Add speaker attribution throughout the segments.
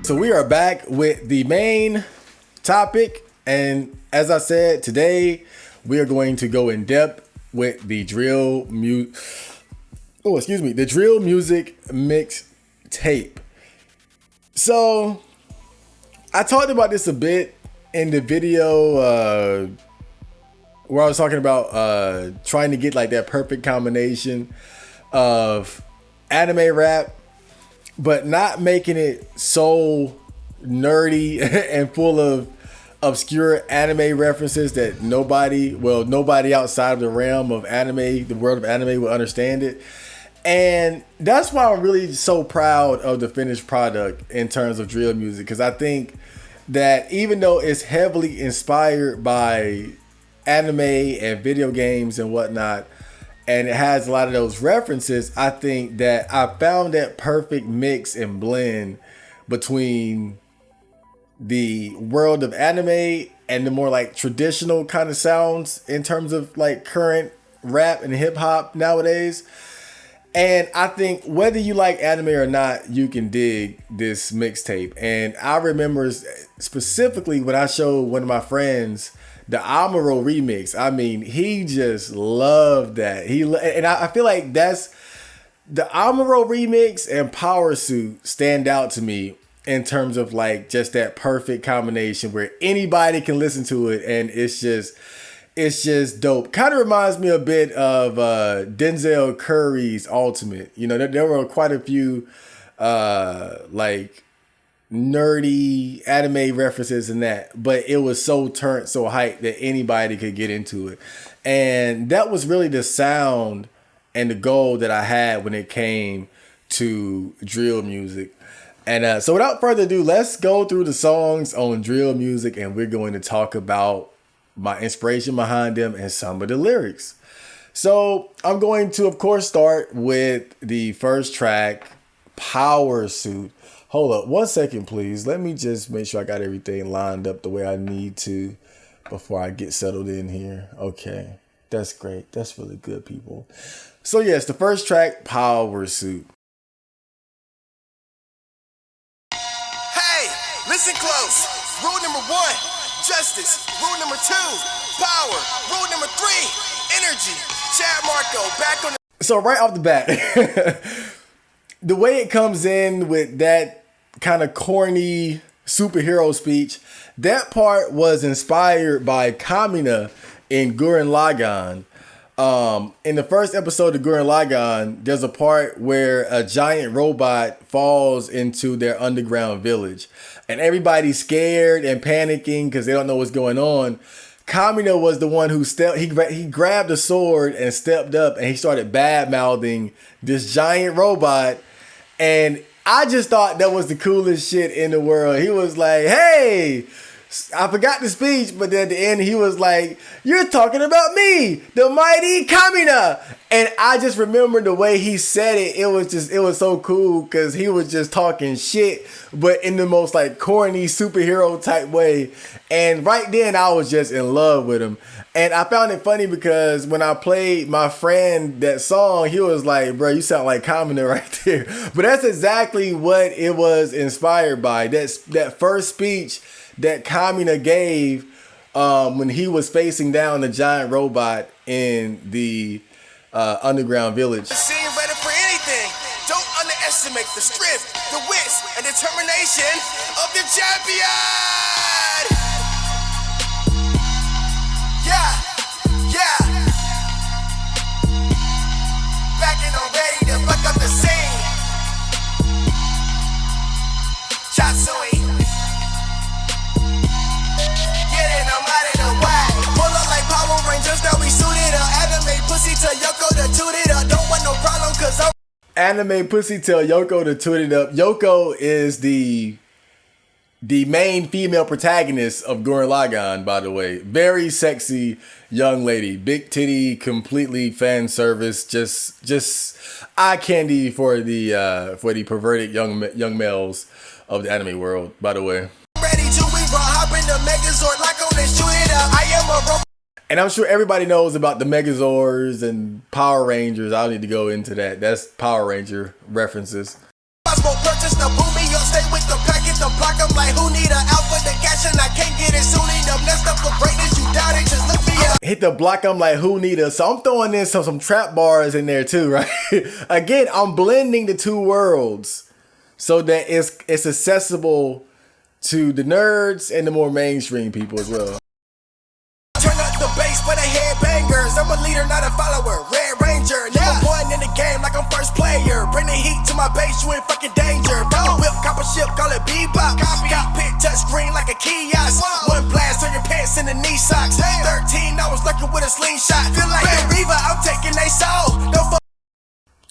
Speaker 1: So we are back with the main topic, and as I said, today we are going to go in depth with the drill music mix tape. So I talked about this a bit in the video where I was talking about trying to get like that perfect combination of anime rap, but not making it so nerdy and full of obscure anime references that nobody outside of the realm of anime, the world of anime, will understand it. And that's why I'm really so proud of the finished product in terms of drill music, because I think that even though it's heavily inspired by anime and video games and whatnot, and it has a lot of those references, I think that I found that perfect mix and blend between the world of anime and the more like traditional kind of sounds in terms of like current rap and hip hop nowadays. And I think whether you like anime or not, you can dig this mixtape. And I remember specifically when I showed one of my friends the Amuro remix. I mean, he just loved that. I feel like that's the Amuro remix and Power Suit stand out to me in terms of like just that perfect combination where anybody can listen to it and it's just dope. Kind of reminds me a bit of Denzel Curry's Ultimate. You know, there were quite a few like nerdy anime references in that, but it was so turned, so hyped that anybody could get into it. And that was really the sound and the goal that I had when it came to drill music. And so without further ado, let's go through the songs on drill music, and we're going to talk about my inspiration behind them and some of the lyrics. So I'm going to, of course, start with the first track, Power Suit. Hold up 1 second, please. Let me just make sure I got everything lined up the way I need to before I get settled in here. Okay, that's great. That's really good, people. So yes, the first track, Power Suit.
Speaker 2: Hey, listen close. Rule number 1, justice. Rule number 2, power. Rule number 3, energy. Chad Marco, back on the...
Speaker 1: So right off the bat, the way it comes in with that kind of corny superhero speech, that part was inspired by Kamina in Gurren Lagann. In the first episode of Gurren Lagann, there's a part where a giant robot falls into their underground village, and everybody's scared and panicking because they don't know what's going on. Kamina was the one who he grabbed a sword and stepped up, and he started bad mouthing this giant robot. And I just thought that was the coolest shit in the world. He was like, hey, I forgot the speech, but then at the end he was like, you're talking about me, the mighty Kamina. And I just remember the way he said it. It was so cool because he was just talking shit, but in the most like corny superhero type way. And right then I was just in love with him. And I found it funny because when I played my friend that song, he was like, bro, you sound like Kamina right there. But that's exactly what it was inspired by. That first speech that Kamina gave when he was facing down the giant robot in the underground village.
Speaker 2: Scene ready for anything. Don't underestimate the strength, the wits, and determination of the champion. Yeah. Back and I'm ready to fuck up the scene. Chatsui. Get it, I'm out of the way. Pull up like Power Rangers, now we suited up. Anime pussy tell Yoko to toot it up. Don't want no problem, cause I'm...
Speaker 1: Anime pussy tell Yoko to toot it up. Yoko is the main female protagonist of Gurren Lagann, by the way. Very sexy young lady. Big titty, completely fan service. Just eye candy for the perverted young males of the anime world, by the way.
Speaker 2: Ready to hop in the Megazord like on this, shoot it up. I am a robot.
Speaker 1: And I'm sure everybody knows about the Megazords and Power Rangers. I don't need to go into that. That's Power Ranger references.
Speaker 2: Purchase the boom, stay with the packet, the like who need a alpha the cash and I can't get it soon enough. Next up for greatness, you doubt it, just look me up.
Speaker 1: Hit the block, I'm like, who need us? So I'm throwing in some trap bars in there too, right? Again, I'm blending the two worlds so that it's accessible to the nerds and the more mainstream people as well.
Speaker 2: Turn up the bass for the headbangers. I'm a leader, not a follower. Red Ranger, number one in the game like I'm first player. Bring the heat to my bass, you in fucking danger. Fucking whip, copper ship, call it bebop. Cockpit touch screen like a kiosk. One blast on your pants and the knee socks. 13, I was lurking with a slingshot. Feel like the Reaver, I'm taking they soul. Don't fuck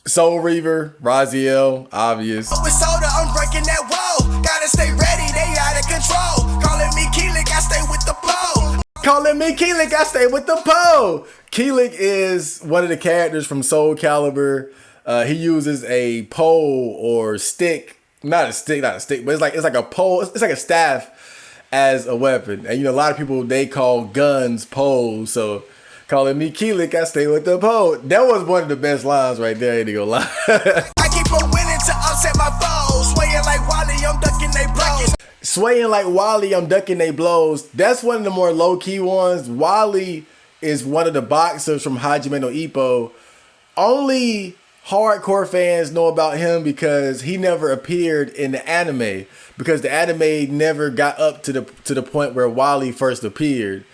Speaker 1: Soul Reaver, Raziel, obvious.
Speaker 2: with soda, I'm breaking that wall. Gotta stay ready, they out of control. Calling me Keelik, I stay with the pole.
Speaker 1: Calling me Keelik, I stay with the pole. Keelik is one of the characters from Soul Calibur. He uses a pole or stick, not a stick, but it's like a pole. It's like a staff as a weapon. And you know, a lot of people, they call guns poles. So calling me Keelik, I stay with the pole. That was one of the best lines right there. I ain't gonna lie.
Speaker 2: I keep on winning to upset my foes. Swaying like Wally, I'm ducking they blows.
Speaker 1: Swaying like Wally, I'm ducking they blows. That's one of the more low-key ones. Wally is one of the boxers from Hajime no Ippo. Only hardcore fans know about him because he never appeared in the anime, because the anime never got up to the point where Wally first appeared.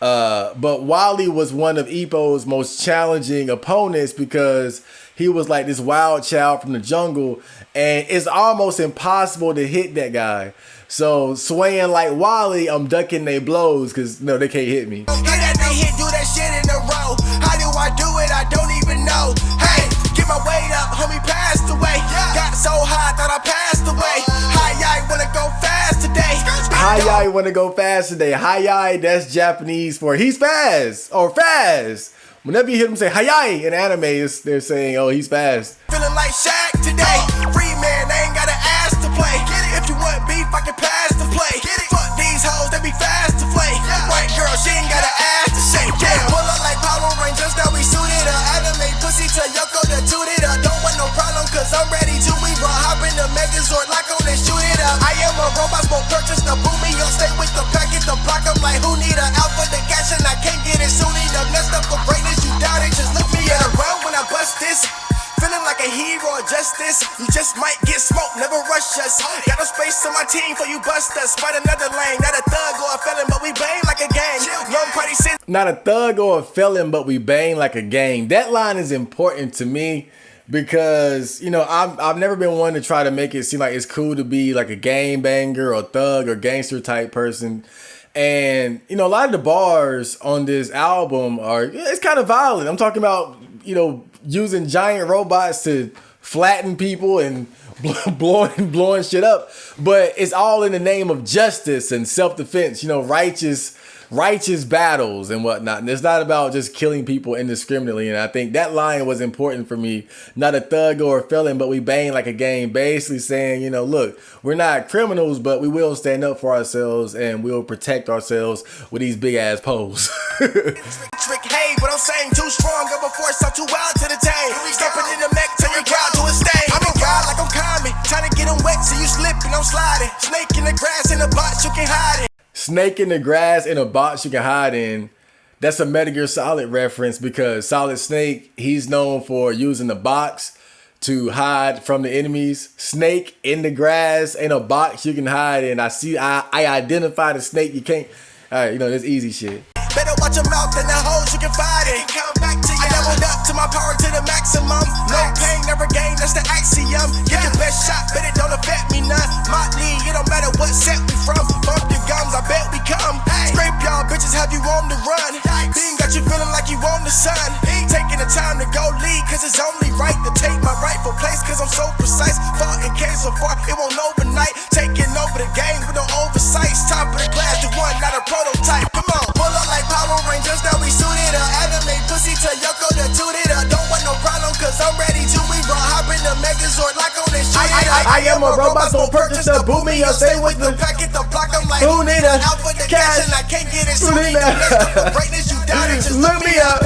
Speaker 1: But Wally was one of Ippo's most challenging opponents because he was like this wild child from the jungle, and it's almost impossible to hit that guy. So swaying like Wally, I'm ducking they blows because no, they can't hit me.
Speaker 2: Get that they hit, do that shit in a row. How do I do it? I don't even know. Hey, get my weight up, homie passed away. Got so high, thought I passed away. Hi, I wanna go fast today.
Speaker 1: Hi, wanna go fast today. Hi, that's Japanese for he's fast or fast. Whenever you hear them say hi in anime, they're saying, oh, he's fast.
Speaker 2: Feeling like Shaq today. Free man, they ain't gotta ask to play. If you want beef, I can pass the play. Fuck these hoes, they be fast to play. White girl, she ain't gotta ask to shake. Pull up like Power Rangers, now we suited up. Anime pussy to Yoko to toot it up. Don't want no problem, cause I'm ready to weave. Hop in the Megazord, lock on and shoot it up. I am a robot, smoke purchase the boomy. You'll stay with the packet, the block. I'm like, who need a alpha the cash and I can't get it soon enough. Next up for greatness, you doubt it, just look me in a row when I bust this. Feeling like a hero of justice. You just might get smoked, never rush us. Got no space on my team for you bust us. Fight another lane, not a thug or a felon, but we bang like a gang. Young party sin.
Speaker 1: Not a thug or a felon, but we bang like a gang. That line is important to me because, you know, I've never been one to try to make it seem like it's cool to be like a gang banger or thug or gangster type person. And, you know, a lot of the bars on this album it's kind of violent. I'm talking about, you know, using giant robots to flatten people and blowing shit up. But it's all in the name of justice and self-defense, you know, righteous battles and whatnot. And it's not about just killing people indiscriminately. And I think that line was important for me. Not a thug or a felon, but we bang like a gang. Basically saying, you know, look, we're not criminals, but we will stand up for ourselves and we'll protect ourselves with these big ass poles.
Speaker 2: Trick, hey, but I'm saying too strong of a force, I'm too wild to the tame. Stepping in the mech, turn your crowd to a stain. I'm in God like I'm Kami, trying to get them wet, so you slipping, I'm sliding. Snake in the grass in the box, you can hide it.
Speaker 1: Snake in the grass in a box you can hide in. That's a Metal Gear Solid reference because Solid Snake, he's known for using the box to hide from the enemies. Snake in the grass in a box you can hide in. I identify the snake. You can't. All right, you know, that's easy shit.
Speaker 2: Better watch your mouth and the hoes you can fight it. I leveled up to my power to the maximum. No pain, never gain, that's the axiom. Get your best shot, but it don't affect me none. Motley, it don't matter what set we from. Bump your gums, I bet we come. Scrape y'all bitches, have you on the run. Bean got you feeling like you on the sun. Taking the time to go lead, cause it's only right to take my rightful place. Cause I'm so precise, fought and came so far, it won't overnight. Taking over the game with no oversights. Top of the class, the one, not a prototype. Come on, pull up like Power Rangers, now we suited up. Anime pussy to Yoko to toot it up. Don't want no problem, cause I'm ready to we run. Hop in the Megazord, lock on and shoot it up.
Speaker 1: I am a robot, so purchase the boot me up. Stay with the
Speaker 2: packet, the block. I'm like,
Speaker 1: who need a
Speaker 2: alpha the
Speaker 1: cash?
Speaker 2: cash and I can't get it soon enough. Greatness, you doubt it, just
Speaker 1: Look me up.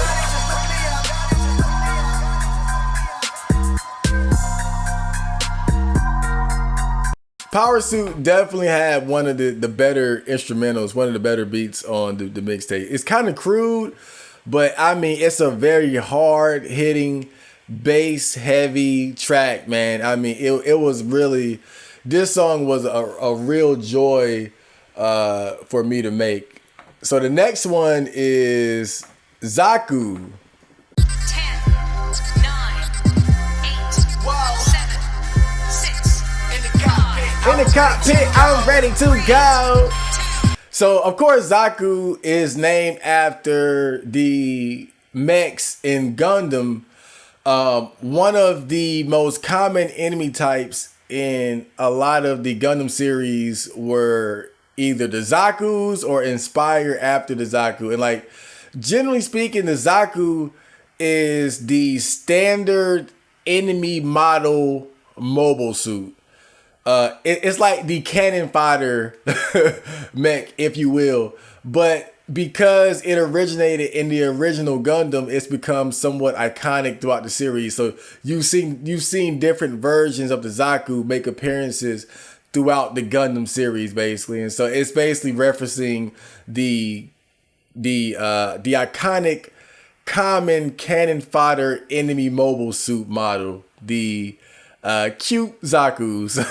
Speaker 1: Power Suit definitely had one of the better instrumentals, one of the better beats on the mixtape. It's kind of crude, but I mean, it's a very hard hitting, bass heavy track, man. I mean, it was really, this song was a real joy for me to make. So the next one is Zaku.
Speaker 3: 10, 9, 8, 7, 6.
Speaker 1: In the cockpit, I'm ready to go. So, of course, Zaku is named after the mechs in Gundam. One of the most common enemy types in a lot of the Gundam series were either the Zakus or inspired after the Zaku. And like, generally speaking, the Zaku is the standard enemy model mobile suit. It's like the cannon fodder mech, if you will. But because it originated in the original Gundam, it's become somewhat iconic throughout the series. So you've seen different versions of the Zaku make appearances throughout the Gundam series, basically. And so it's basically referencing the iconic common cannon fodder enemy mobile suit model, the cute Zakus.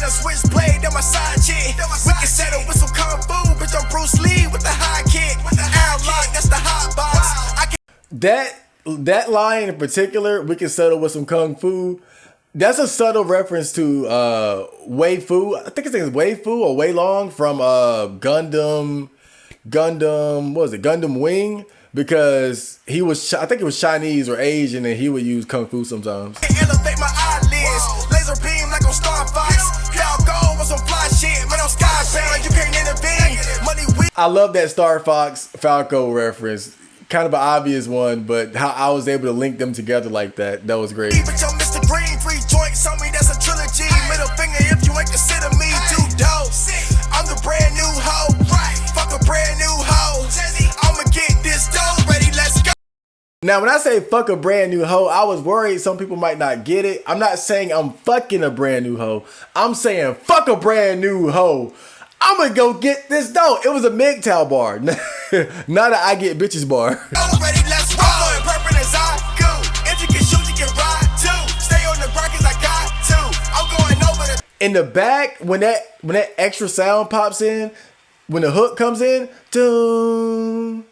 Speaker 2: Switchblade on my side chick. We can settle with some kung fu, bitch. I'm Bruce Lee with the high kick. Outlock, that's the hot box.
Speaker 1: That line in particular, we can settle with some kung fu. That's a subtle reference to Wei Fu. I think his name is Wei Fu or Wei Long from Gundam. What was it? Gundam Wing. Because he was, I think it was Chinese or Asian, and he would use kung fu sometimes.
Speaker 2: Elevate my eyelids, laser beam like on Star Fox. Gold was some fly shit, man, on Skybound, you can't intervene. Money
Speaker 1: I love that Star Fox Falco reference. Kind of an obvious one, but how I was able to link them together like that was great.
Speaker 2: But yo, Mr. Green, 3 joints on me, that's a trilogy. Middle finger if you ain't consider me too dope. I'm the brand new hoe, fuck a brand new hoe. I'ma get this dope ready, let's go.
Speaker 1: Now, when I say fuck a brand new hoe, I was worried some people might not get it. I'm not saying I'm fucking a brand new hoe. I'm saying fuck a brand new hoe. I'm gonna go get this dough. It was a MGTOW bar, not a I get bitches bar.
Speaker 2: Ready, let's roll. Purple as I go. If you can shoot, you can ride too. Stay on the ground 'cause I got to. I'm going over the.
Speaker 1: In the back, when that extra sound pops in, when the hook comes in, doom,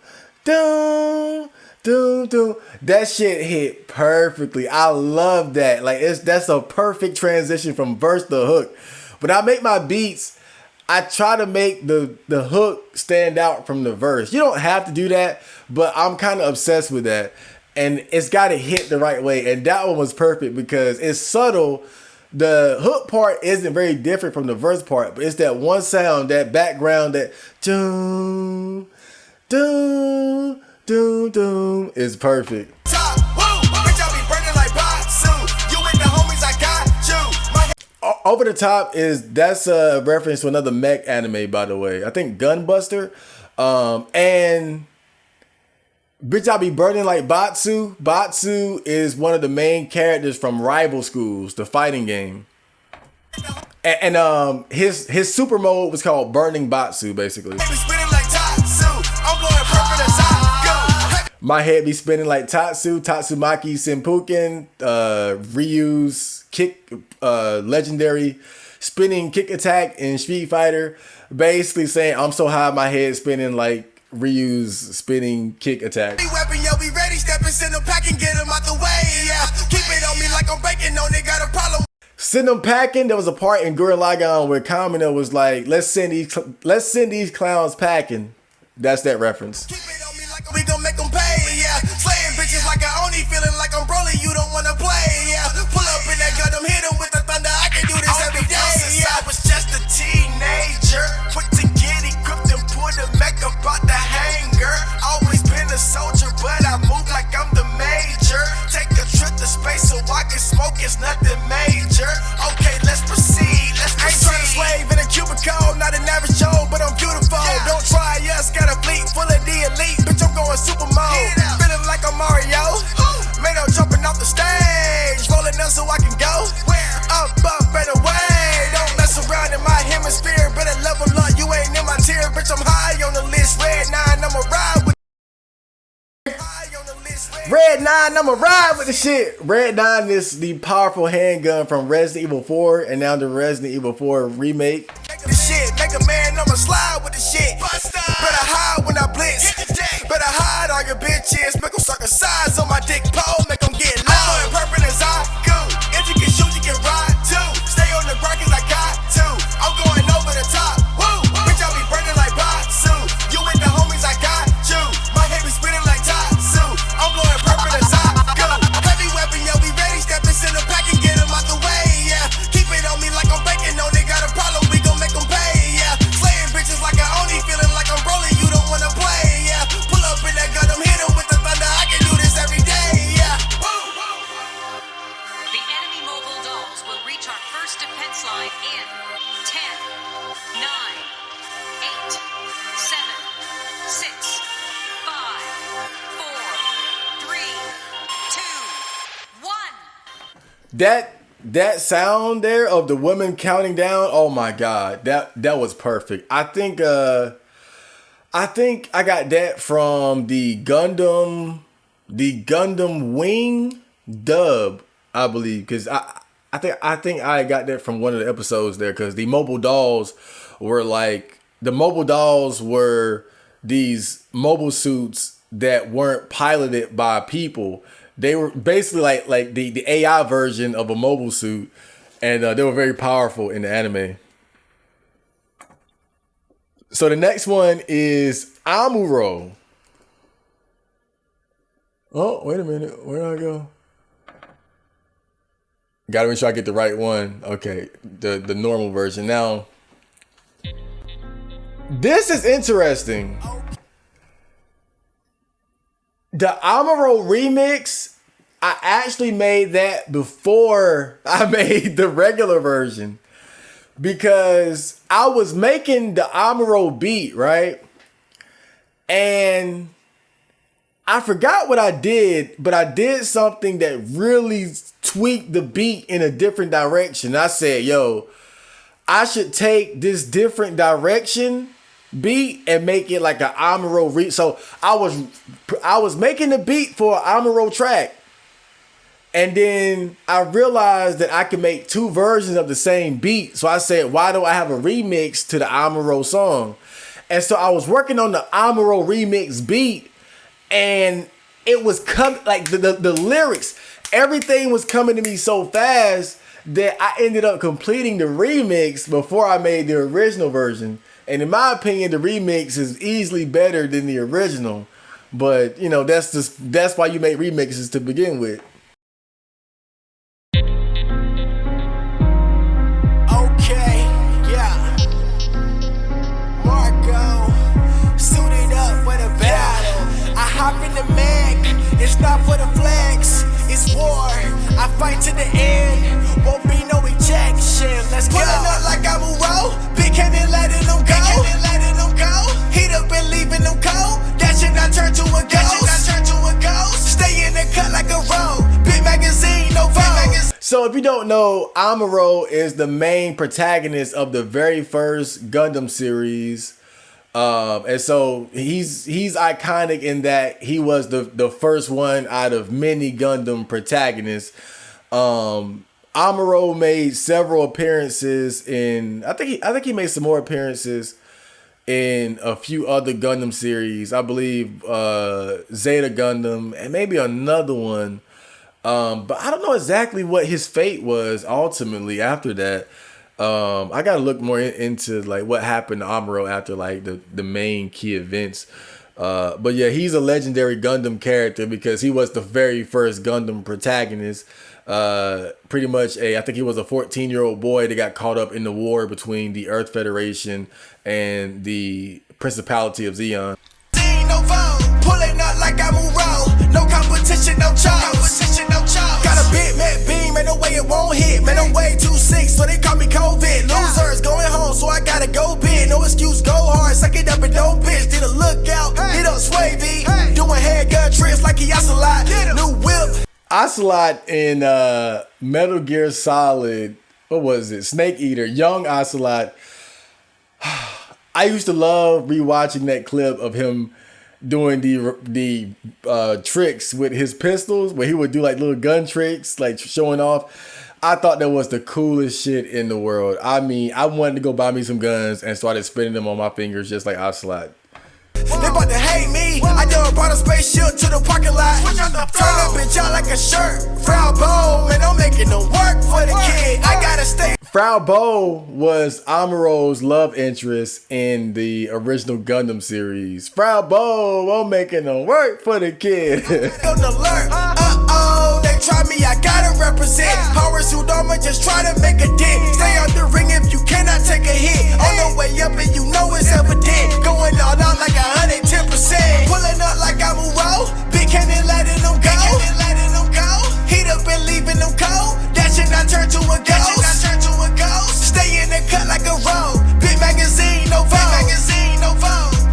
Speaker 1: doom, doom, doom. That shit hit perfectly. I love that. Like that's a perfect transition from verse to hook. When I make my beats, I try to make the hook stand out from the verse. You don't have to do that, but I'm kind of obsessed with that. And it's got to hit the right way. And that one was perfect because it's subtle. The hook part isn't very different from the verse part, but it's that one sound, that background, that doom, doom, doom, doom is perfect. Over the Top that's a reference to another mech anime, by the way. I think Gunbuster. And Bitch, I Be Burning Like Batsu. Batsu is one of the main characters from Rival Schools, the fighting game. And his super mode was called Burning Batsu, basically. My head be spinning like Tatsu, Tatsumaki Senpuken, Ryu's kick, legendary spinning kick attack in Street Fighter. Basically saying I'm so high, my head spinning like Ryu's spinning kick attack.
Speaker 2: Weapon, yo, be ready, step and send them packing, get them out the way, yeah. Keep it on me like I'm baking on, they got a problem.
Speaker 1: Send them packing. There was a part in Gurren Lagann where Kamina was like, let's send these clowns packing. That's that reference.
Speaker 2: Keep it on me like we gon' make them pay, yeah. Slaying bitches like I only feeling like I'm Broly, you don't wanna play, yeah. Pull up in that gun, hit them with the thunder, I can do this every day, yeah. I was just a teenager, quick to get equipped and pull the mech up out the hanger. Always been a soldier, but I move like I'm the major. Take a trip to space so I can smoke, it's nothing major. Okay, let's proceed, let's proceed. I ain't trying to slave in a cubicle, not an average Joe, but I'm beautiful. Yeah. Don't try us, got a fleet full of the elite, bitch, I'm going super mode. Feeling like up so I can go. Up, and away. Don't mess around in my hemisphere. Better level up, you ain't in my tier. Bitch, I'm high on the list. Red 9, I'ma ride with.
Speaker 1: Red 9, I'ma ride with the shit. Red 9 is the powerful handgun from Resident Evil 4 and now the Resident Evil 4 remake.
Speaker 2: The shit, make a man, I'ma slide with the shit. Better hide when I blitz. Better hide all your bitches. Make them suck a size on my dick pole. Make them get low. I'm going purple as I go. If you can shoot, you can ride too. Stay on the ground cause I got to. I'm going over the top. Woo! Bitch, I be burning like Batsu. You with the homies, I got you. My head be spinning like Tatsu. I'm going purple as I go. Heavy weapon, yo, we ready. Step this in the pack and get them out the way, yeah. Keep it on me like I'm banking. No, they got a problem, we gon' make them pay, yeah. Slaying bitches like I only feeling like I'm rolling. You don't wanna play, yeah. Pull up in that gun, I'm hitting with the thunder. I can do this every day, yeah.
Speaker 3: The enemy mobile dolls will reach our first defense line in 10, 9, 8, 7, 6, 5, 4, 3, 2, 1.
Speaker 1: That sound there of the woman counting down, oh my god, that was perfect. I think I got that from the Gundam Wing dub, I believe, because I think I got that from one of the episodes there, because the mobile dolls were these mobile suits that weren't piloted by people. They were basically like the AI version of a mobile suit, and they were very powerful in the anime. So the next one is Amuro. Oh, wait a minute. Where did I go? Gotta make sure I get the right one. Okay, the normal version. Now, this is interesting. The Amuro remix, I actually made that before I made the regular version, because I was making the Amuro beat, right? And I forgot what I did, but I did something that really tweaked the beat in a different direction. I said, yo, I should take this different direction beat and make it like an Amuro so I was making the beat for an Amuro track, and then I realized that I could make two versions of the same beat. So I said, why do I have a remix to the Amuro song? And so I was working on the Amuro remix beat, and it was coming, like the lyrics, everything was coming to me so fast that I ended up completing the remix before I made the original version. And in my opinion, the remix is easily better than the original. But, you know, that's why you make remixes to begin with.
Speaker 2: Okay, yeah. Marco, suited up for the battle. I hop in the Mac, it's not for the flex, it's war. I fight to the end, won't be no ejection. Let's go. Pulling up like I'm a roll, big headed letting them go. Heat up and leaving them cold. That shit not turn to a ghost. Stay in the cut like a road. Big magazine, no phone.
Speaker 1: So if you don't know, Amuro is the main protagonist of the very first Gundam series. And so he's iconic in that he was the first one out of many Gundam protagonists. Amuro made several appearances in, I think he made some more appearances in a few other Gundam series. I believe Zeta Gundam and maybe another one. But I don't know exactly what his fate was ultimately after that. I gotta look more into like what happened to Amuro after like the main key events. But yeah, he's a legendary Gundam character because he was the very first Gundam protagonist. Pretty much I think he was a 14-year-old boy that got caught up in the war between the Earth Federation and the Principality of Zeon.
Speaker 2: No vote, pulling up like I'm a roll. No competition, no choice. Got a big Mac beam, ain't no way it won't hit. Man, I'm way too sick, so they call me COVID. Losers going home, so I gotta go big. No excuse, go hard, suck it up and don't bitch. Did a lookout, hit up Sway B. Doing handgun tricks like he has a lot. New whip.
Speaker 1: Ocelot in Metal Gear Solid, what was it? Snake Eater, young Ocelot. I used to love rewatching that clip of him doing the tricks with his pistols, where he would do like little gun tricks, like showing off. I thought that was the coolest shit in the world. I mean, I wanted to go buy me some guns and started spinning them on my fingers just like Ocelot.
Speaker 2: They about to hate me. I done brought a spaceship to the parking lot. Turn that bitch out like a shirt. Frau Bow, man, I'm making them work for the kid. I gotta stay.
Speaker 1: Frau Bow was Amuro's love interest in the original Gundam series. Frau Bow, I'm making them work for the kid.
Speaker 2: On alert. Uh-oh, they try me, I gotta represent. Power suit armor, just try to make a dent. Stay out the ring if you cannot take a hit. On the way up and you know it's evident. Going all out like 110%. Pulling up like I'm a roll. Big cannon letting them go. Heat up and leaving them cold. That shit not turn to a ghost. Stay in the cut like a roll. Big magazine, no vote.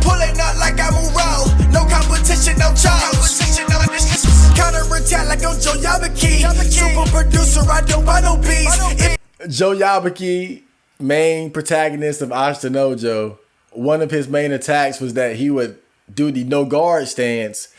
Speaker 2: Pulling up like I'm a roll. No competition, no chose. Counter attack like I'm Joe Yabaki. Super producer, I don't buy no beats.
Speaker 1: Joe Yabaki, main protagonist of Ashitanojo, one of his main attacks was that he would do the no guard stance,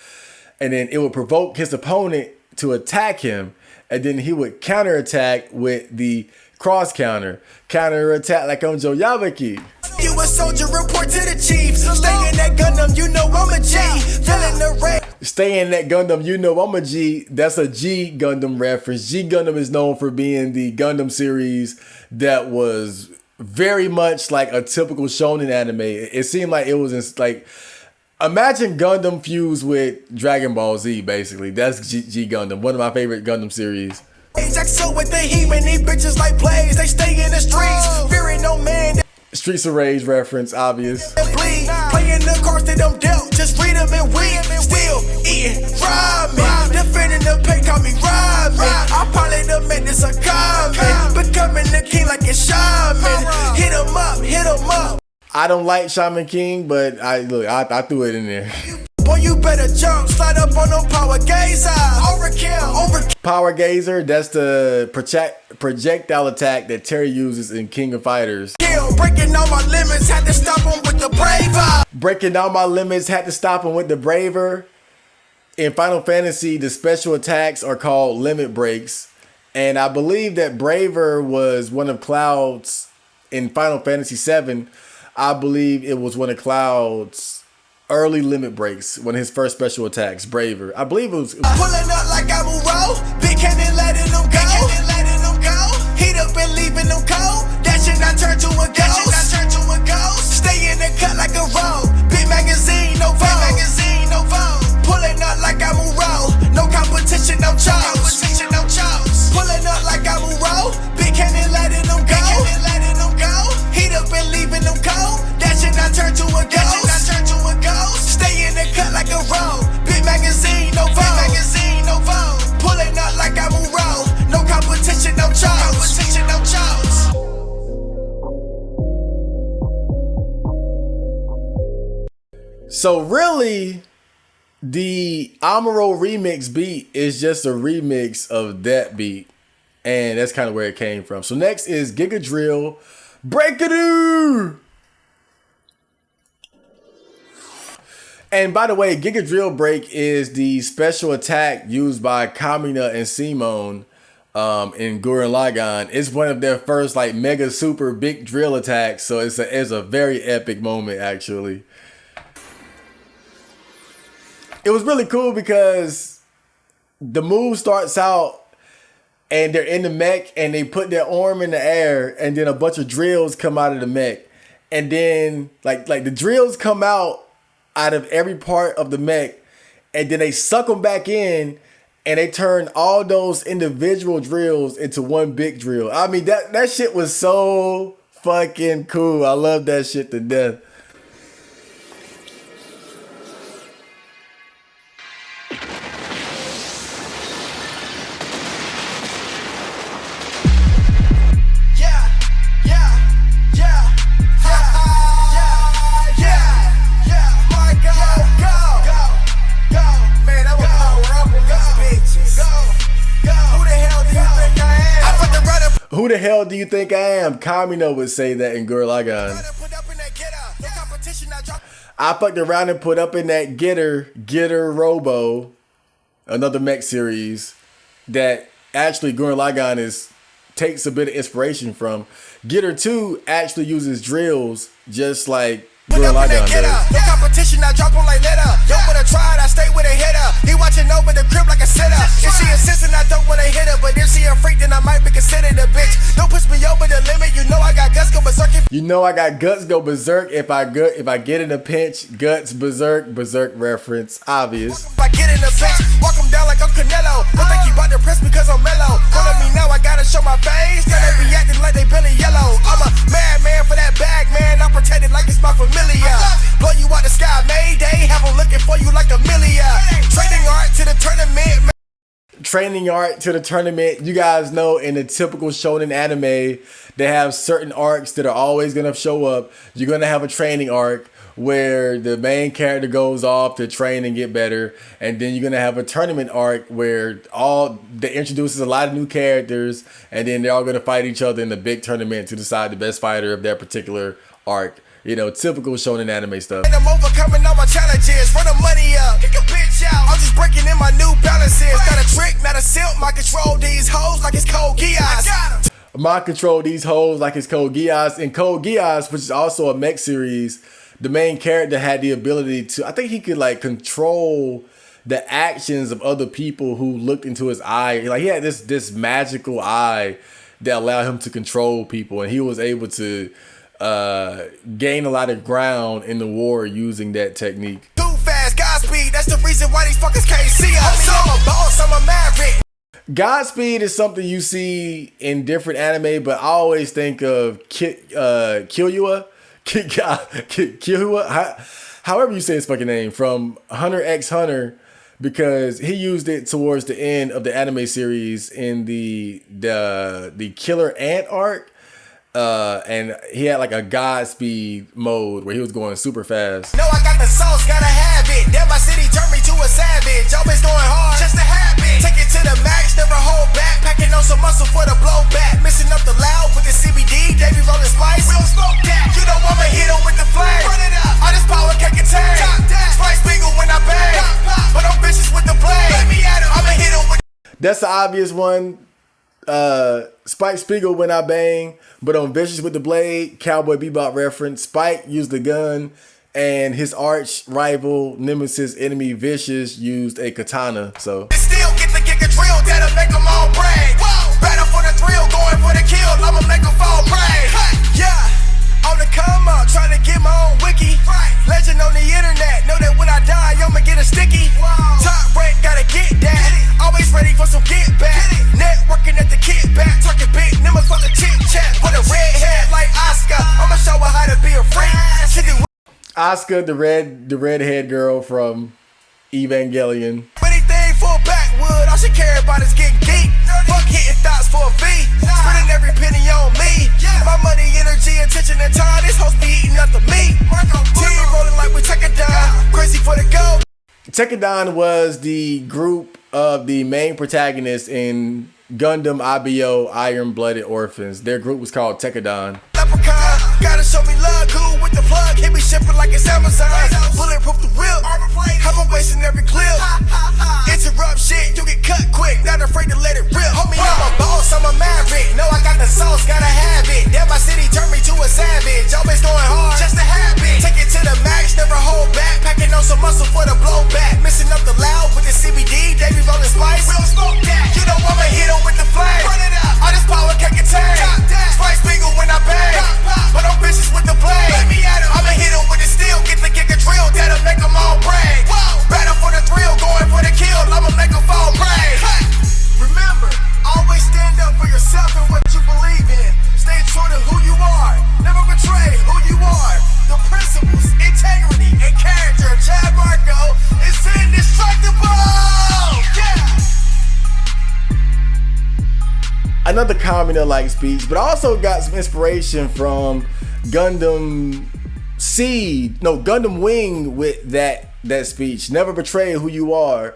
Speaker 1: and then it would provoke his opponent to attack him, and then he would counterattack with the cross counter attack like on Joe Yabaki.
Speaker 2: You a soldier, report to the chief. Stay in that Gundam, you know I'm a G. Feeling the rain.
Speaker 1: Stay in that Gundam, you know I'm a G. That's a G Gundam reference. G Gundam is known for being the Gundam series that was very much like a typical shonen anime. It seemed like it was like, imagine Gundam fused with Dragon Ball Z, basically. That's G Gundam, one of my favorite Gundam series.
Speaker 2: So with the heat, man, these bitches like plays. They stay in the streets, fearing no man.
Speaker 1: Streets of Rage reference, obvious.
Speaker 2: Bleed, playing the cards that I'm dealt. Just read them and weed. Still eating ramen. Defending the pay, call me ramen. I probably the man that's a comment. Becoming the king like a shaman. Hit him up.
Speaker 1: I don't like Shaman King, but I threw it in there.
Speaker 2: Boy, you better jump, slide up on no power gazer. Overkill.
Speaker 1: Power Gazer, that's the projectile attack that Terry uses in King of Fighters.
Speaker 2: Breaking all my limits, had to stop him with the braver.
Speaker 1: Breaking all my limits, had to stop him with the braver. In Final Fantasy, the special attacks are called limit breaks. And I believe that Braver was one of Cloud's, in Final Fantasy VII, I believe it was one of Cloud's early limit breaks, one of his first special attacks, Braver. I believe it was.
Speaker 2: Pulling up like I'm a roll. Big cannon letting them go. Heat up and leaving them cold. That shit not turn to a ghost. Stay in the cut like a roll. Big magazine, no vote. Pulling up like I'm a roll. No competition, no chose. Pulling up like I'm a roll. Big cannon letting them go. Heat up and leaving them cold. That shit not turn to a ghost. Stay in the cut like a roll. Big magazine, no vote. Pulling up like I'm a roll. No competition, no chose.
Speaker 1: So really, the Amuro remix beat is just a remix of that beat. And that's kind of where it came from. So next is Giga Drill Breakadoo. And by the way, Giga Drill Break is the special attack used by Kamina and Simone in Gurren Lagann. It's one of their first like mega super big drill attacks. So it's a very epic moment actually. It was really cool because the move starts out and they're in the mech and they put their arm in the air and then a bunch of drills come out of the mech. And then like the drills come out of every part of the mech and then they suck them back in and they turn all those individual drills into one big drill. I mean, that shit was so fucking cool. I love that shit to death. Who the hell do you think I am? Kamino would say that in Gurren Lagann. I fucked around and put up in that Getter Robo, another mech series that actually Gurren Lagann takes a bit of inspiration from. Getter 2 actually uses drills just like Gurren Lagann does.
Speaker 2: No competition, I drop on like letter. Yo, when I tried, I stay with a hitter. He watching over the crib like a sitter. If she insisting, I don't wanna hit her. But if she a freak, then I might be considered a bitch. Don't push me over the limit. You know I got guts go berserk.
Speaker 1: You know I got guts go berserk if I get in a pinch. Guts berserk reference, obvious.
Speaker 2: If I get in a bitch, walk him down like I'm Canelo. Don't think you about to press because I'm mellow. Follow me now, I gotta show my face. Gotta be acting like they Billy Yellow. I'm a madman for that bag, man. I'm protected like it's my familiar. Blow you out the sky, Mayday. Have them looking for you like a million. Training art to the tournament.
Speaker 1: Training art to the tournament. You guys know in the typical shonen anime, they have certain arcs that are always going to show up. You're going to have a training arc where the main character goes off to train and get better. And then you're going to have a tournament arc where that introduces a lot of new characters. And then they're all going to fight each other in the big tournament to decide the best fighter of that particular arc. You know, typical shonen anime stuff.
Speaker 2: And I'm overcoming all my challenges. Run the money up, kick a bitch out. I'm just breaking in my New Balances. Not a trick, not a silk. I control these hoes like it's Code Geass.
Speaker 1: I control these hoes like it's Code Geass. In Code Geass, which is also a mech series, the main character had the ability to, I think he could like control the actions of other people who looked into his eye. Like he had this magical eye that allowed him to control people, and he was able to gain a lot of ground in the war using that technique.
Speaker 2: Too fast, Godspeed. That's the reason why these fuckers can't see us. I'm a boss, I'm a maverick.
Speaker 1: Godspeed is something you see in different anime, but I always think of Killua, however you say his fucking name, from Hunter x Hunter, because he used it towards the end of the anime series in the Killer Ant arc. And he had like a Godspeed mode where he was going super fast.
Speaker 2: No, I got the sauce, gotta have it. Damn, my city turned me to a savage. Always going hard, just to have it. Take it to the max, never hold back. Packing on some muscle for the blowback. Mixing up the loud with the CBD. They be rolling spice. We don't smoke that. You know I'ma hit him with the flame. Run it up. All this power can't contain. Spice Beagle when I bang. But I'm vicious with the blade. Baby at him, I'ma hit him with.
Speaker 1: That's the obvious one. Spike Spiegel when I bang, but on Vicious with the Blade, Cowboy Bebop reference. Spike used the gun, and his arch rival, nemesis enemy Vicious used a katana. So
Speaker 2: still get the kick a drill that'll make them all brag. Battle for the thrill, going for the kill. I'ma make them fall prey. Yeah, on the come up, trying to get my own wiki. Legend on the internet, know that when I die, I'ma get a sticky. Top rank, gotta get that. Always ready for some get back. Networking at the kickback, talking big numbers for the chit chat. With a red head like Oscar, I'ma show her how to be a freak.
Speaker 1: Oscar, the redhead girl from Evangelion.
Speaker 2: Anything for a backwood, all she care about is getting geek. Fuck hitting thoughts for a fee. Spending every penny on me. My money, energy, attention, and time. This host be eating up the meat. Team rolling like we Tekadon. Crazy for the gold.
Speaker 1: Tekadon was the group of the main protagonists in Gundam IBO Iron Blooded Orphans. Their group was called Tekadon.
Speaker 2: Leprechaun, gotta show me love, cool with the plug. Hit me shipping like it's Amazon. Bulletproof the whip, have them wasting every clip. Interrupt shit, you get cut quick. Not afraid to let it rip. Homie, I'm a boss, I'm a maverick. No, I got the sauce, gotta have it. Damn, my city turned me to a savage. Always going hard, just to have it. Take it to the max, never hold back. Packing on some muscle for the blowback. Mixing up the loud with the CBD. They be rolling spice. We don't smoke that. You know I'ma hit him with the flame. Run it up. All this power can't contain. Spice Beagle when I bang. But I'm vicious with the blade. Baby at him, I'ma hit him with the steel. Get the kick a drill, that'll make them all brag. Battle for the thrill, going for the kill. I'ma make them fall prey. Remember, always stand up for yourself and what you believe in. Stay true to who you are. Never betray who you are. The principles, integrity, and character of Chad Marco is indestructible. Yeah.
Speaker 1: Another Kamina-like speech, but I also got some inspiration from Gundam Gundam Wing with that speech. Never betray who you are.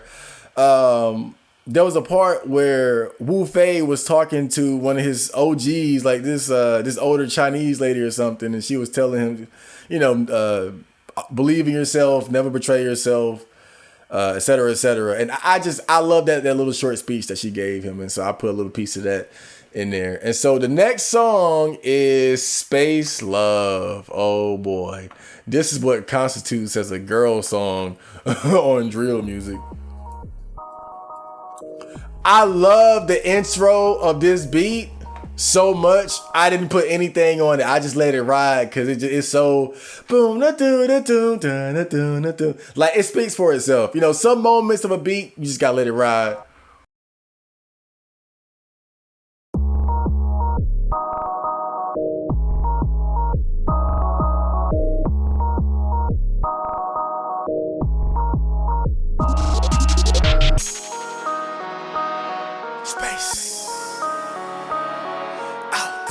Speaker 1: there was a part where Wu Fei was talking to one of his OGs, like this older Chinese lady or something, and she was telling him, you know, believe in yourself, never betray yourself, et cetera, et cetera. And I love that little short speech that she gave him, and so I put a little piece of that in there. And so the next song is Space Love. Oh boy, this is what constitutes as a girl song on drill music. I love the intro of this beat so much. I didn't put anything on it. I just let it ride because it's so boom, like it speaks for itself. You know, some moments of a beat, you just gotta let it ride.
Speaker 2: Space out.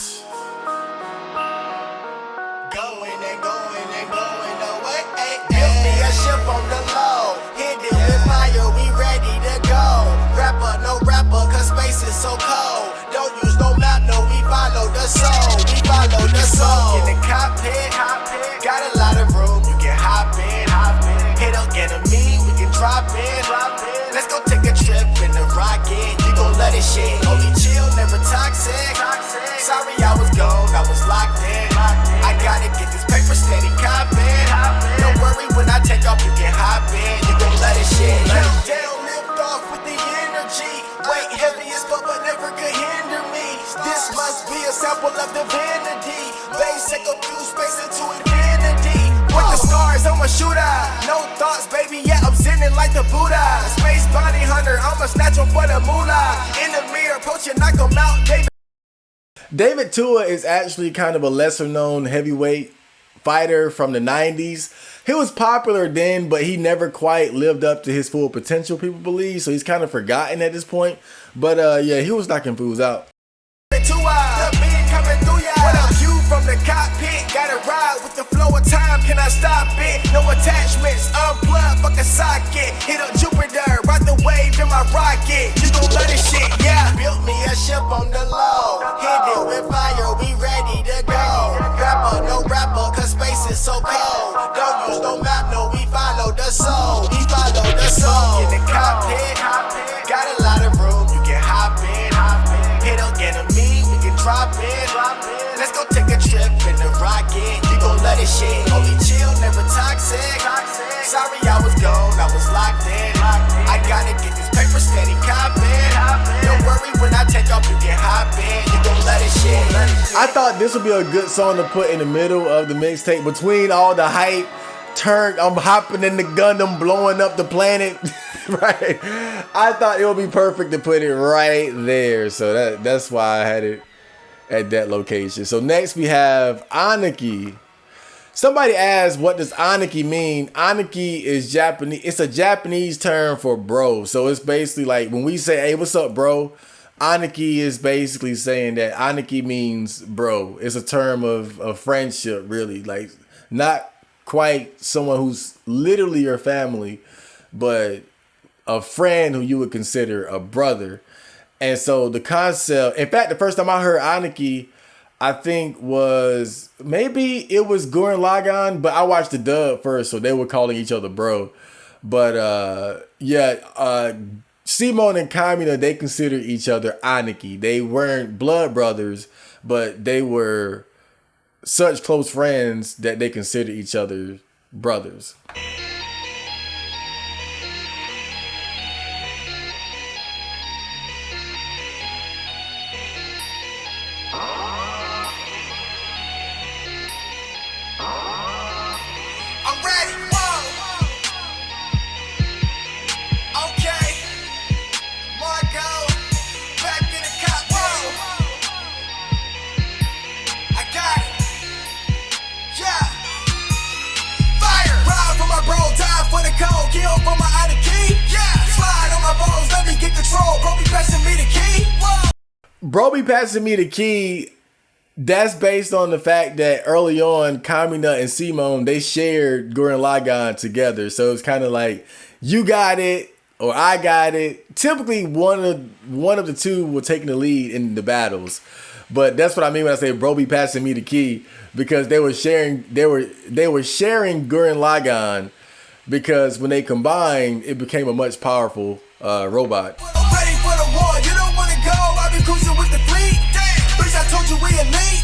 Speaker 2: Going and going and going away. Built me a ship on the low. Hit it with fire, we ready to go. Rapper, no rapper, cause space is so cold. Don't use no map, no, we follow the soul. We follow the soul. In the cockpit, got a lot of room, you can hop in. Hit up enemy, we can drop in. Let's go take a trip in the rocket. You gon' let it shit. Only chill, never toxic. Sorry I was gone, I was locked in. I gotta get this paper steady copping. Don't worry when I take off, you can hop in. You gon' let it shit. Countdown, lift off with the energy. Weight heavy as fuck, but never could hinder me. This must be a sample of divinity. Bass echo through space into infinity. With the stars, I'm a shooter. No thoughts, baby, yeah, I'm zenning like the Buddha. Space bounty hunter, I'ma snatch him for the moolah. In the mirror, approach and knock him out,
Speaker 1: David Tua is actually kind of a lesser known heavyweight fighter from the 90s. He was popular then, but he never quite lived up to his full potential, people believe. So he's kind of forgotten at this point. But yeah, he was knocking fools out.
Speaker 2: From the cockpit, gotta ride with the flow of time, can I stop it? No attachments, unplug, fuck a socket. Hit up Jupiter, ride the wave in my rocket. You gon' love this shit, yeah. Built me a ship on the low. Hit it with fire, we ready to go. Rapper, no rapper, cause space is so cold. Don't use no map, no, we follow the soul. We follow the soul. In the cockpit, got a lot of room, you can hop in. Hit up enemy, we can drop in. Let's go take a trip in the rocket. You gon' let it shit. Only chill, never toxic. Sorry I was gone, I was locked in. I gotta get this paper steady copping. Don't worry when I take off, you can hop in. You gon' let it shit.
Speaker 1: I thought this would be a good song to put in the middle of the mixtape between all the hype. I'm hopping in the Gundam, blowing up the planet. Right? I thought it would be perfect to put it right there. So that's why I had it at that location. So next we have Aniki. Somebody asked, what does Aniki mean? Aniki is Japanese. It's a Japanese term for bro. So it's basically like when we say, hey, what's up, bro? Aniki is basically saying that Aniki means bro. It's a term of friendship, really. Like not quite someone who's literally your family, but a friend who you would consider a brother. And so the concept, in fact, the first time I heard Aniki, I think was, maybe it was Gurren Lagann, but I watched the dub first, so they were calling each other bro. But yeah, Simone and Kamina, they consider each other Aniki. They weren't blood brothers, but they were such close friends that they consider each other brothers. Bro be passing me the key. That's based on the fact that early on, Kamina and Simone, they shared Gurren Lagann together. So it's kind of like, you got it, or I got it. Typically, one of the two will take the lead in the battles. But that's what I mean when I say bro be passing me the key, because they were sharing Gurren Lagann, because when they combined, it became a much powerful robot.
Speaker 2: Ready for the war, you don't wanna go. I be cruising with the fleet. Bitch, I told you we elite.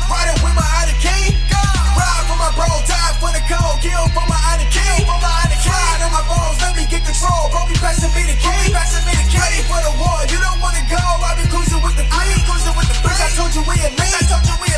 Speaker 2: Riding with my Ida King. Ride for my bro, die for the code. Kill for my Ida King. Slide on my balls, let me get control. Bro, be passing me the key. Ready for the war, you don't wanna go. I be cruising with the fleet. Bitch, I told you we elite.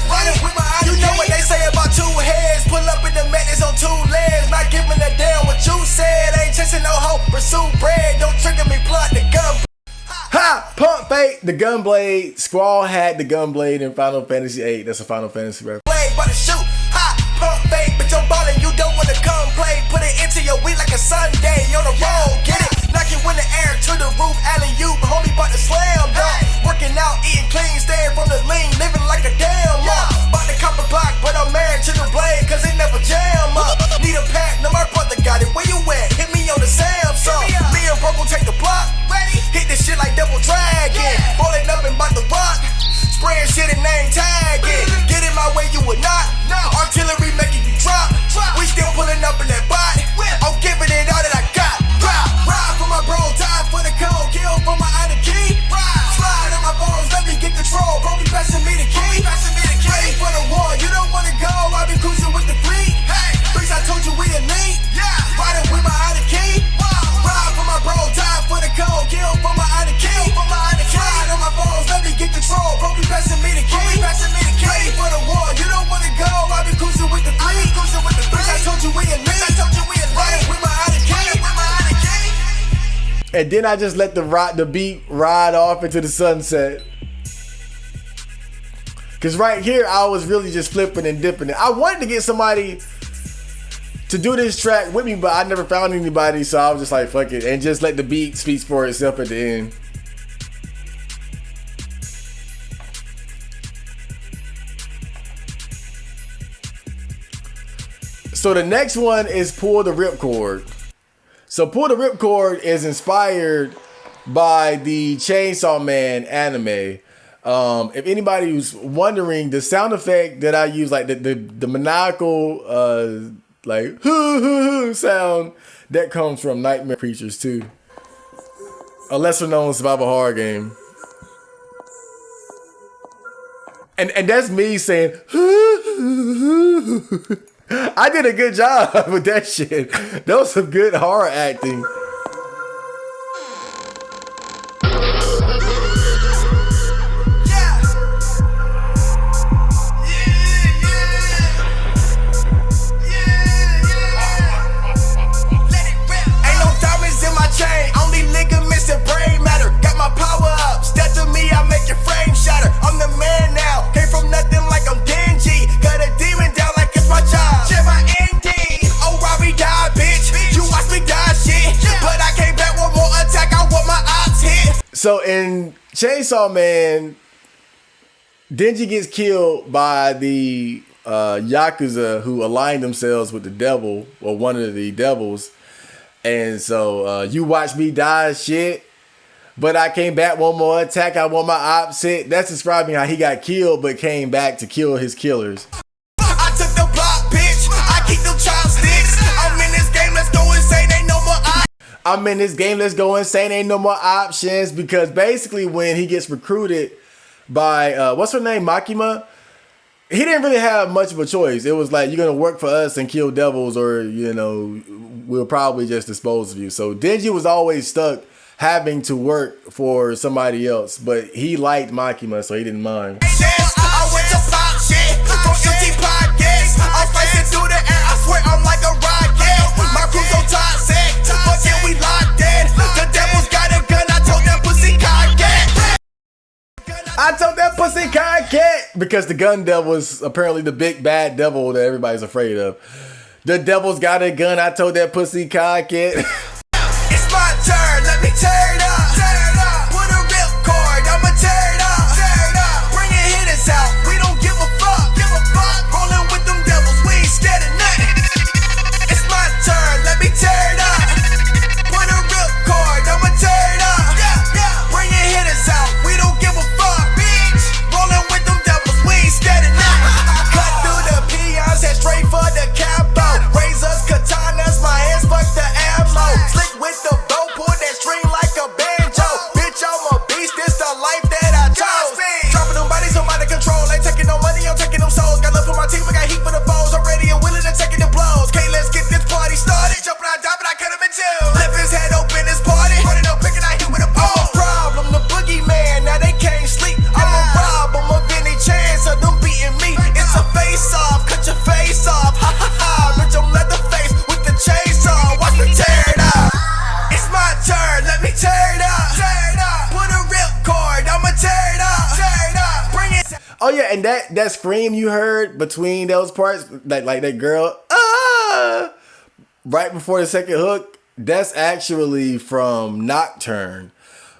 Speaker 2: Riding with my Ida King. You know what they say about two heads. Pull up in the madness on two legs. Not giving a damn what you said. Ain't chasing no hope, pursue bread. Don't trigger me, plot the gun.
Speaker 1: Ha! Pump fake the gunblade. Squall had the gunblade in Final Fantasy VIII. That's a Final Fantasy reference.
Speaker 2: Blade, but shoot. Ha! Pump fake, but you're ballin'. You don't wanna come play. Put it into your week like a Sunday. On the road, get it? Knock you in the air to the roof. Alley-oop, homie, bout to slam dunk. Working out, eating clean, staying from the lean, living like a damn monk. Bout to cop a block, but I'm married to the blade, cause it never jam up. Need a pack, no, my brother got it. Where you at? Hit me on the Samsung. Me and Broke will take the block. Ready? Hit this shit like Double Dragon. Rolling up and bout the rock. Spraying shit and name tagging. Get in my way, you would not. Artillery making you drop. We still pulling up in that bot. I'm giving it all that I got. Ride for my bro, die for the code. Kill for my Ida Key. Slide on my balls, let me get control. Bro, be passing me the key. Ready for the war, you don't wanna go. I be cruising with the fleet. Bitch, I told you we elite. Riding with my Ida Key. Ride for my bro, die for the code. Kill for my Ida Key. Slide on my balls, let me get control. Bro, be passing me the key. Ready for the war, you don't wanna go. I be cruising with the fleet. Bitch, I told you we elite. Riding with my Ida Key.
Speaker 1: And then I just let the beat ride off into the sunset. Cause right here I was really just flipping and dipping it. I wanted to get somebody to do this track with me, but I never found anybody, so I was just like, fuck it, and just let the beat speak for itself at the end. So the next one is Pull the Ripcord. So Pull the Ripcord is inspired by the Chainsaw Man anime. If anybody who's wondering, the sound effect that I use, like the maniacal like sound, that comes from Nightmare Creatures 2, a lesser known survival horror game. And that's me saying I did a good job with that shit. That was some good horror acting. So in Chainsaw Man, Denji gets killed by the Yakuza who aligned themselves with the devil, or one of the devils. And so you watch me die shit, but I came back one more attack, I want my opposite. That's describing how he got killed but came back to kill his killers.
Speaker 2: I took the block, bitch. I keep them chopsticks. I'm in this game, let's go insane, ain't no more
Speaker 1: I'm in this game, let's go insane, ain't no more options. Because basically when he gets recruited by, what's her name, Makima, he didn't really have much of a choice. It was like, you're going to work for us and kill devils, or, you know, we'll probably just dispose of you. So Denji was always stuck having to work for somebody else, but he liked Makima, so he didn't mind.
Speaker 2: I went to pop shit for empty pockets. I'm slicing through the air, I swear I'm like a rocket. My crew's so toxic, but then we locked in. The devil's got a gun, I told that pussy cock.
Speaker 1: I told that pussy cat, because the gun devil is apparently the big bad devil that everybody's afraid of. The devil's got a gun, I told that pussy cat.
Speaker 2: It's my turn, let me tear it up. Put a ripcord, I'ma tear it up. Bring your hitters out, we don't give a fuck. Rolling with them devils, we ain't scared of nothing. It's my turn, let me tear it up. Put a ripcord,
Speaker 1: Oh yeah, and that scream you heard between those parts, like that girl, right before the second hook, that's actually from Nocturne,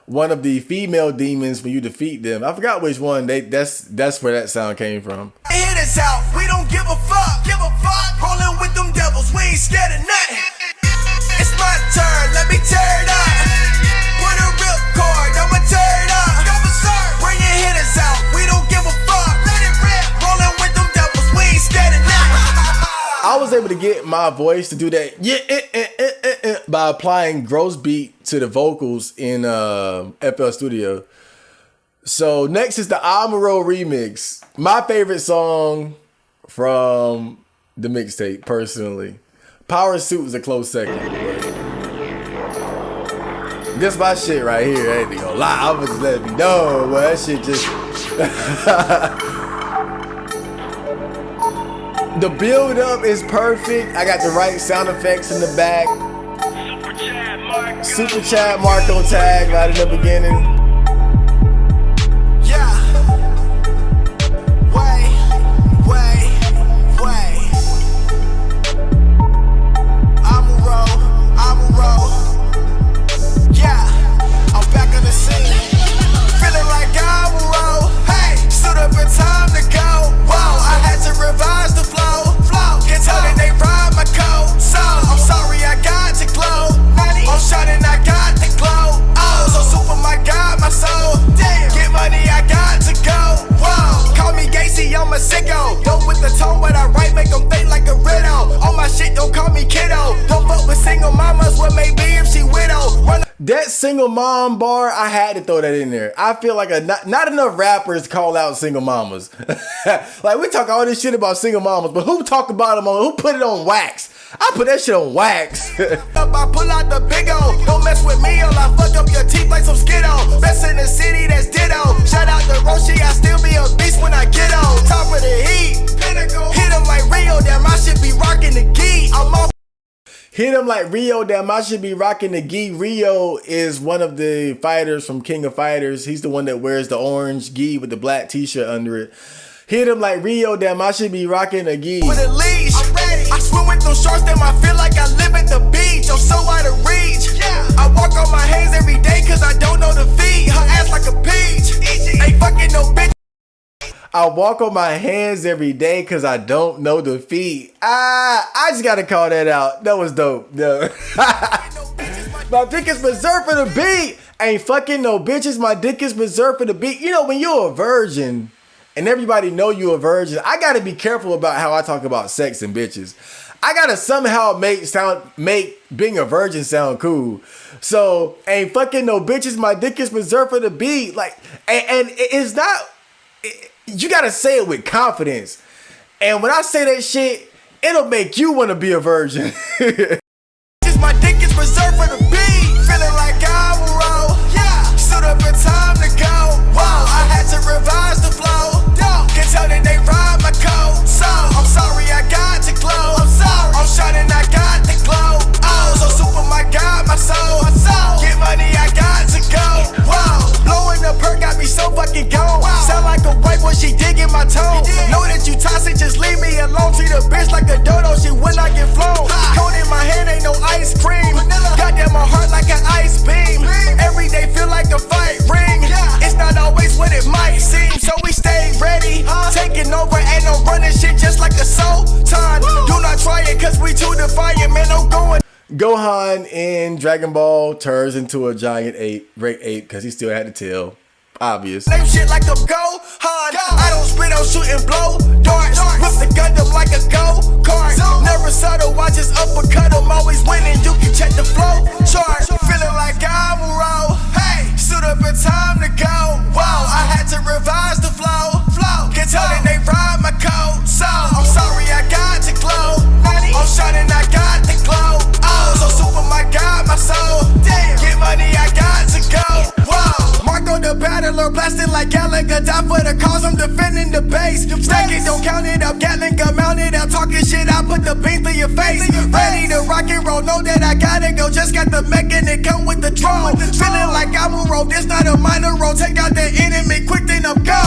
Speaker 1: one of the female demons. When you defeat them, I forgot which one. That's where that sound came from.
Speaker 2: Hit us out, we don't give a fuck, rolling with them devils, we ain't scared of nothing. It's my turn, let me tear it up. Put a rip cord, I'ma tear it up. Bring your hitters out, we don't give a fuck. Let it rip, rolling with them devils, we ain't scared of nothing.
Speaker 1: I was able to get my voice to do that by applying gross beat to the vocals in FL Studio. So next is the Amuro remix. My favorite song from the mixtape, personally. Power Suit was a close second. This my shit right here. I ain't gonna lie. I was just letting me know. Well, that shit just... The build up is perfect. I got the right sound effects in the back. Super Chat Marco tag right in the beginning. That single mom bar, I had to throw that in there. I feel like not enough rappers call out single mamas. Like, we talk all this shit about single mamas, but who talk about them on, who put it on wax? I put that shit on wax.
Speaker 2: I pull out the big O. Don't mess with me or I fuck up your teeth like some Skiddo. Best in the city, that's ditto. Shout out to Roshi, I still be a beast when I get on. Top of the heat. Hit him like Rio, damn, I should be rocking the gi. I'm off.
Speaker 1: Hit him like Rio, damn, I should be rocking the gi. Rio is one of the fighters from King of Fighters. He's the one that wears the orange gi with the black t-shirt under it. Hit him like Rio, damn, I should be rocking a gi.
Speaker 2: With a leash, I'm ready. I swim with them sharks, damn, I feel like I live at the beach. I'm so out of reach. Yeah. I walk on my hands every day cause I don't know the feed. Her ass like a peach. Ain't fucking no bitch.
Speaker 1: I walk on my hands every day cause I don't know the feet. I just gotta call that out. That was dope. No. My dick is reserved for the beat. Ain't fucking no bitches. My dick is reserved for the beat. You know, when you're a virgin and everybody know you a virgin, I gotta be careful about how I talk about sex and bitches. I gotta somehow make being a virgin sound cool. So, ain't fucking no bitches. My dick is reserved for the beat. Like, and it's not... You gotta say it with confidence. And when I say that shit, it'll make you wanna be a virgin.
Speaker 2: My dick is reserved for the beat. Feeling like I'm a roll. Yeah. Stood up in time to go. Whoa, I had to revise the flow. Can tell that they ride my coat. So, I'm sorry I got to glow. I'm sorry. I'm shining, I got the glow. Oh, so super, my God, my soul. Get money, I got to go. Whoa, blowing the perk got me so fucking gone. Sound like a white boy, she digging my tone. Know that you toxic, just leave me alone. Treat a bitch like a dodo, she will not get flown. Cone in my hand, ain't no ice cream. Goddamn, my heart like an ice beam. Every day feel like a fight ring. It's not always what it might seem, so we stay ready. Taking over, ain't no running shit just like a sultan. Do not try it, cause we too defiant, man, I'm going.
Speaker 1: Gohan in Dragon Ball turns into a giant great ape, because he still had the tail. Obvious.
Speaker 2: Name shit like I'm Gohan. I don't spit, I'm shooting blow darts. Whip the Gundam like a go-kart. Never subtle, I just uppercut him. Always winning, you can check the flow chart. Feeling like I'm a roll. Hey, stood up in time to go. Whoa, I had to revise the flow. Can tell that they ride my coat. So, I'm sorry I got to glow. I'm shining, I got the glow. Oh, so super, my God, my soul. Get money, I got to go. Whoa, Marco the battler, blasting like Gallagher. Die for the cause, I'm defending the base. Stack it, don't count it up. Gatling gun mounted up. Talking shit, I put the beans through your face. Ready to rock and roll, know that I gotta go. Just got the mech and it come with the drone. Feeling like I'm a roll, this not a minor role. Take out the enemy quick, then I'm go.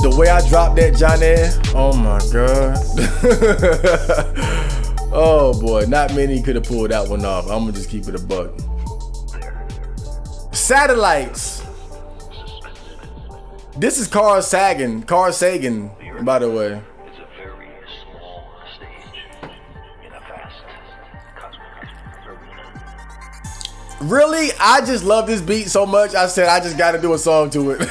Speaker 1: The way I dropped that Johnny, oh my god. Oh boy, not many could have pulled that one off. I'm gonna just keep it a buck. Satellites. This is Carl Sagan, by the way.
Speaker 4: It's a very small stage in a vast cosmic arena.
Speaker 1: Really? I just love this beat so much. I said I just gotta do a song to it.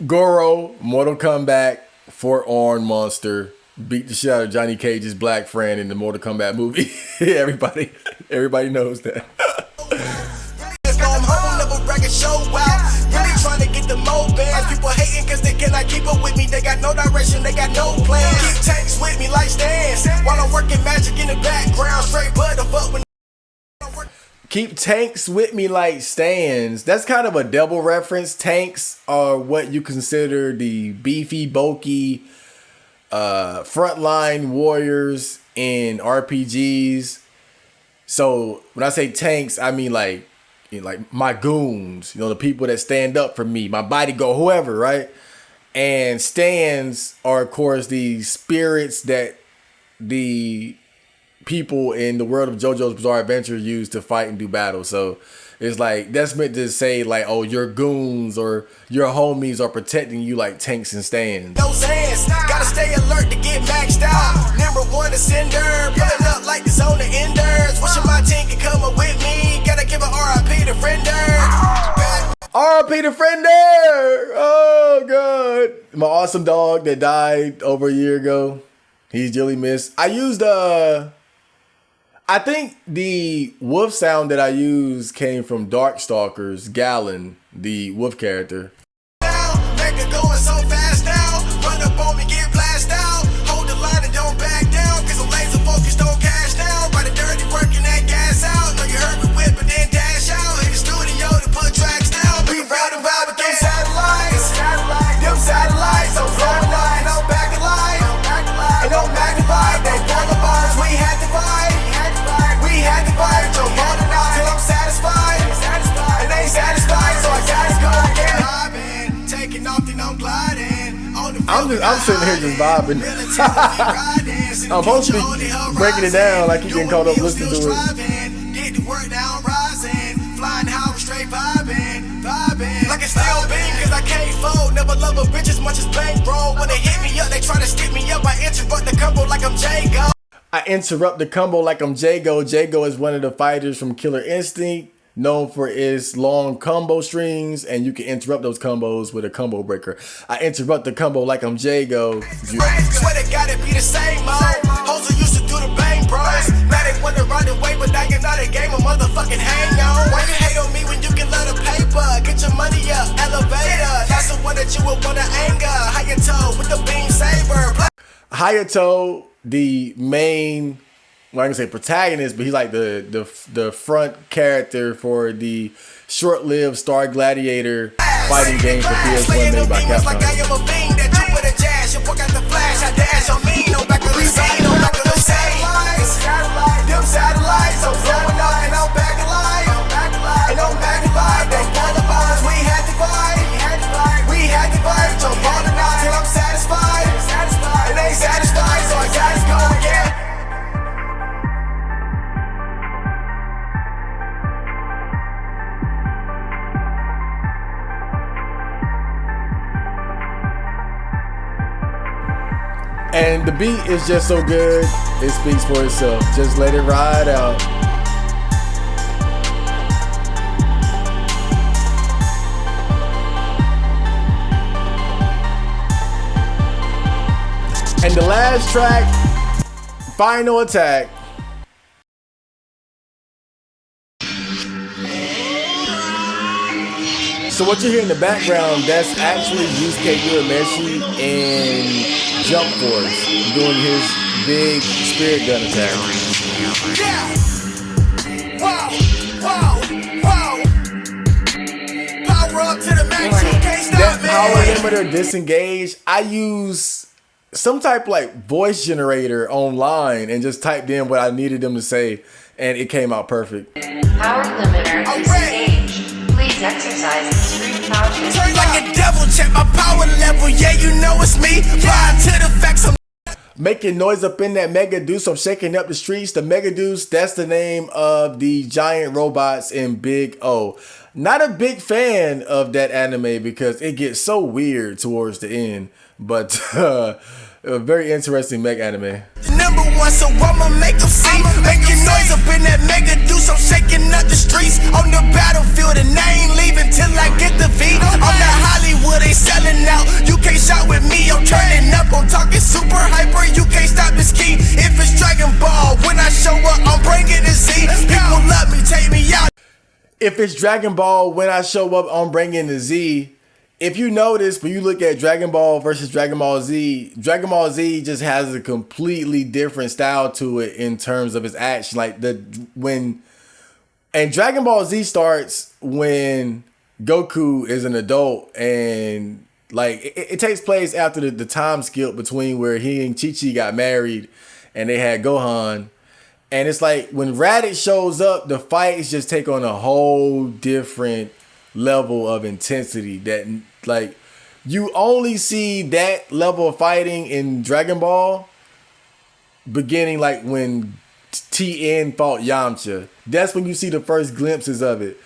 Speaker 1: Goro, Mortal Kombat, four-armed monster, beat the shit out of Johnny Cage's black friend in the Mortal Kombat movie. everybody knows that.
Speaker 2: Trying to get the mo bands. People hating cause they cannot keep up with me. They got no direction, they got no plan. Keep tanks with me like stands while I'm working magic in the background. Straight blood the fuck when
Speaker 1: Keep tanks with me like stands. That's kind of a double reference. Tanks are what you consider the beefy, bulky, frontline warriors in RPGs. So when I say tanks, I mean like my goons, the people that stand up for me, my bodyguard, whoever, right? And stands are, of course, the spirits that the people in the world of JoJo's Bizarre Adventure use to fight and do battle. So it's like, that's meant to say like, oh, your goons or your homies are protecting you like tanks and stands.
Speaker 2: those hands, gotta stay alert to get maxed out. Number one ascender, pulling up like the zone of enders. Wishing my team could come up with me. Gotta give a RIP to Friender.
Speaker 1: RIP to Friender! Oh god. My awesome dog that died over a year ago. He's dearly missed. I used I think the wolf sound that I used came from Darkstalker's Gallon, the wolf character.
Speaker 2: Make it going so fast now. Run up on me, get blasted out. Hold the line and don't back down. Cause I'm laser focused, don't cash down. By the dirty working that gas out. Know you heard me whip and then dash out. Hit the studio to put tracks down. We round and round with them satellites. Them satellites, I'm blowing up and I'm back alive. And don't magnify, they pull the bars, we had to fight. We had to fight, jump on and out till I'm satisfied. And they ain't satisfied, so I gotta go again. Taking off, then I'm gliding.
Speaker 1: I'm sitting here just vibing. I'm supposed to be breaking it down like you getting caught up listening to it.
Speaker 2: Get to work now, rising. Flying high, straight vibing. Like it's still beam, cause I can't fold. Never love a bitch as much as bankroll. When they hit me up, they try to stick me up. I interrupt the combo like I'm Jago.
Speaker 1: I interrupt the combo like I'm Jago. Jago is one of the fighters from Killer Instinct, known for its long combo strings, and you can interrupt those combos with a combo breaker. I interrupt the combo like I'm Jago.
Speaker 2: Swear they gotta be the same mode. Hoes who used to do the bang bros. Now they wanna run away, but now you're not a game of motherfucking hang on. Why you hate on me when you can love the paper? Get your money up, elevator. That's the one that you would wanna anger. Hayato with the beam saber.
Speaker 1: Hayato, the main, well, I can say protagonist, but he's like the front character for the short-lived Star Gladiator fighting game for PS1 made by Capcom.
Speaker 2: Like I am a fiend that you put a jazz. You forgot the flash. I dash on me. No back of the scene. No back of the satellites. Them satellites. I'm blowing up and I'm back alive. And I'm magnified. They pull the bars. We had to fight. We had to fight. Jump on and out till I'm satisfied. And they ain't satisfied, so I gotta go again.
Speaker 1: And the beat is just so good, it speaks for itself. Just let it ride out. And the last track, Final Attack. So what you hear in the background, that's actually Yusuke Urameshi and Jump Force doing his big spirit gun attack.
Speaker 2: Yeah. Wow, wow, wow. Power up to the max, you can't stop
Speaker 1: That
Speaker 2: me.
Speaker 1: power limiter disengage, I use some type like voice generator online and just typed in what I needed them to say, and it came out perfect.
Speaker 5: Power limiter disengaged. Please exercise extreme caution.
Speaker 2: Turn like a devil, check my power level. Yeah, you know it's me. Blind to the facts. I'm
Speaker 1: Making noise up in that Mega Deuce, I'm shaking up the streets. The Mega Deuce, that's the name of the giant robots in Big O. Not a big fan of that anime because it gets so weird towards the end, but a very interesting mech anime.
Speaker 2: number one, so I'ma make them see. Making noise up in that Mega Deuce, I'm shaking up the streets. On the battlefield, and I ain't leaving till I get the V. On the Hollywood, they selling out. You can't shot with me, I'm turning up. I'm talking super hyper, you can't stop this key. If it's Dragon Ball, when I show up, I'm bringing the Z. People love me, take me out.
Speaker 1: If it's Dragon Ball, when I show up, I'm bringing the Z. If you notice, when you look at Dragon Ball versus Dragon Ball Z just has a completely different style to it in terms of its action. Like and Dragon Ball Z starts when Goku is an adult, and like it takes place after the time skip between where he and Chi-Chi got married and they had Gohan. And it's like when Raditz shows up, the fights just take on a whole different level of intensity that like you only see that level of fighting in Dragon Ball beginning like when Tien fought Yamcha. That's when you see the first glimpses of it.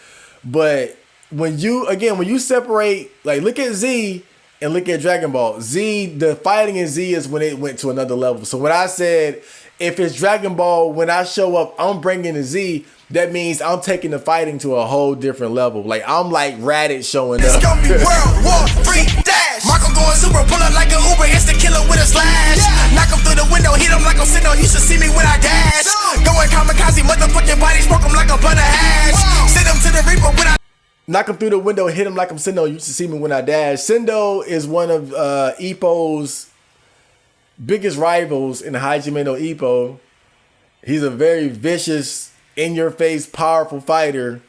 Speaker 1: But when you separate, like look at Z and look at Dragon Ball Z, the fighting in Z is when it went to another level. So when I said if it's Dragon Ball, when I show up, I'm bringing the Z, that means I'm taking the fighting to a whole different level. Like I'm like Raditz showing up.
Speaker 2: It's gonna be World War III dash. Marco going super, pull up like an Uber, it's the killer with a slash. Knock him through the window, hit him like I'm sitting on. You should see me when I dash. Going kamikaze, motherfucking body, smoke him like a bun of hash. Send him to the Reaper when I
Speaker 1: knock him through the window, hit him like I'm Sendo. You should see me when I dash. Sendo is one of Ippo's biggest rivals in Hajime no Ippo. He's a very vicious, in-your-face, powerful fighter.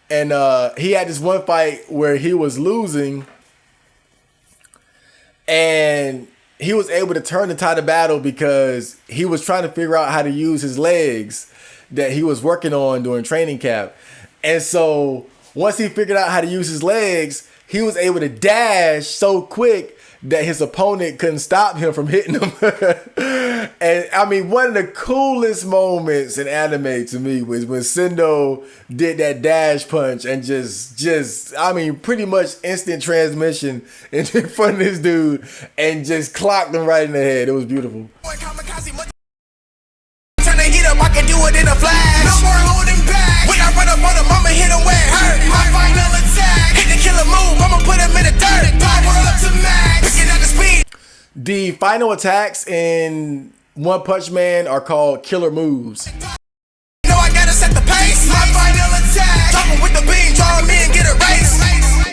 Speaker 1: And he had this one fight where he was losing, and he was able to turn the tide of battle because he was trying to figure out how to use his legs that he was working on during training camp. And so once he figured out how to use his legs, he was able to dash so quick that his opponent couldn't stop him from hitting him. And I mean, one of the coolest moments in anime to me was when Sendo did that dash punch and just I mean, pretty much instant transmission in front of this dude and just clocked him right in the head. It was beautiful.
Speaker 2: turn the heat up, I can do it in a flash. No more holding back. When I run up on him, I'ma hit him where it hurt. My final attack. Hit the killer move, I'ma put him in the dirt. Power up to max. Picking up the speed.
Speaker 1: The final attacks in One Punch Man are called killer moves.
Speaker 2: You know I gotta set the pace. My final attack. Drop him with the beam, draw him in, get a race.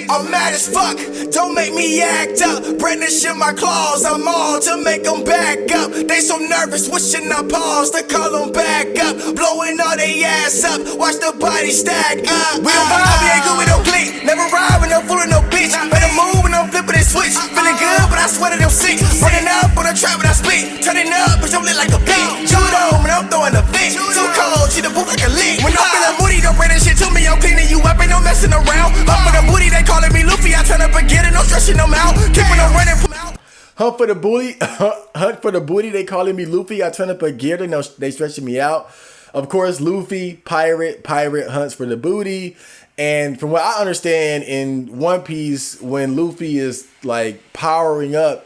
Speaker 2: I'm mad as fuck, don't make me act up. Brandishing my claws, I'm all to make them back up. They so nervous, wishing I pause to call them back up. Blowing all they ass up, watch the body stack up. We don't vibe, we ain't good, we don't click. Never ride with no fool or no bitch. Better move when I'm flipping and switch. Feeling good, but I swear that I'm sick. Running up on the trap when I spit. Turning up, but don't lit like a beat. Judo, when I'm throwing a fit. Too cold, she the booth like a lick. When I'm feeling moody, don't bring that shit to me. I'm cleaning you up, ain't no messing around. Up for the booty, they calling me Luffy. I turn up and get it, no stretching them out. Keeping them running from out.
Speaker 1: Hunt for the booty. Hunt for the booty. They calling me Luffy. I turn up a gear. They stretching me out. Of course, Luffy, pirate hunts for the booty. And from what I understand, in One Piece, when Luffy is like powering up,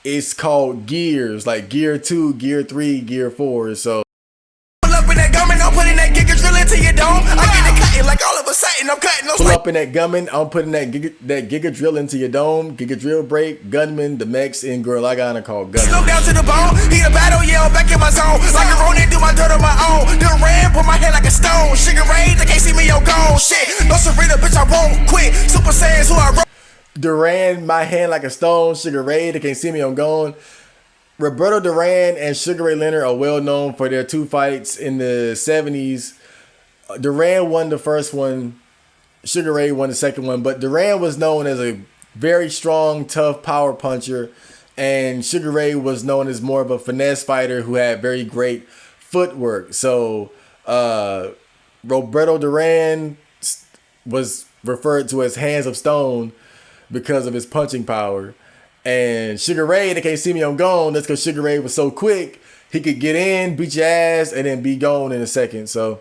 Speaker 1: it's called gears, like gear 2, gear 3, gear 4. So
Speaker 2: Pull up in that gum and I'm putting that giga drill into your dome. I get it cutting like all of a sudden I'm cutting those.
Speaker 1: pull up in that gunman, I'm putting that giga drill into your dome. Giga drill break, gunman, the mechs in Girl Lagann are called gunman.
Speaker 2: Slow down to the bone, heat a battle, yeah, I'm back in my zone. Like a Ronin, do my dirt on my own. Done ran, put my head like a stone. Sugar Ray, they can't see me, yo, gone. Shit, no surrender, bitch, I won't quit. So Super Saiyans who I wrote.
Speaker 1: Duran, My Hand Like a Stone, Sugar Ray, They Can't See Me, I'm Gone. Roberto Duran and Sugar Ray Leonard are well known for their two fights in the 70s. Duran won the first one, Sugar Ray won the second one, but Duran was known as a very strong, tough power puncher, and Sugar Ray was known as more of a finesse fighter who had very great footwork. So Roberto Duran was referred to as Hands of Stone because of his punching power. And Sugar Ray, They Can't See Me, I'm Gone. That's because Sugar Ray was so quick, he could get in, beat your ass, and then be gone in a second. So